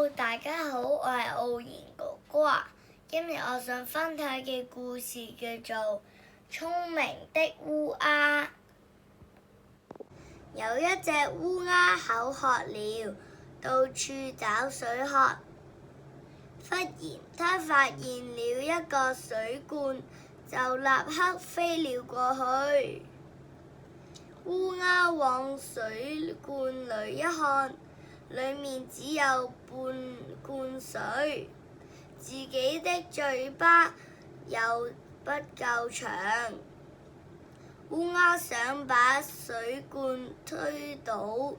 Hello，大家好，我係傲然哥哥啊。今日我想分享嘅故事叫做《聰明的烏鴉》。有一隻烏鴉口渴了，到處找水喝。忽然，它發現了一個水罐，就立刻飛了過去。烏鴉往水罐裡一看，裡面只有半罐水，自己的嘴巴又不夠長。烏鴉想把水罐推倒，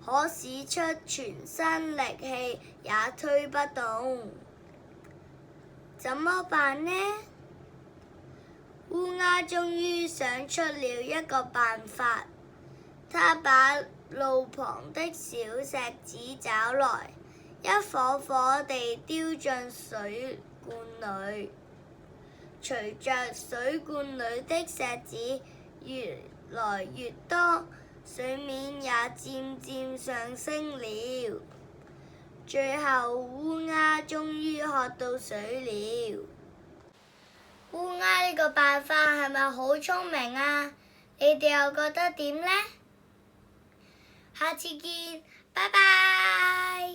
可使出全身力氣也推不動，怎麼辦呢？烏鴉終於想出了一個辦法，它把路旁的小石子找來，一顆顆地丟進水罐裡。隨着水罐裡的石子越來越多，水面也漸漸上升了。最後，烏鴉終於喝到水了。烏鴉呢個辦法係咪好聰明啊？你哋又覺得點呢？下次見，拜拜。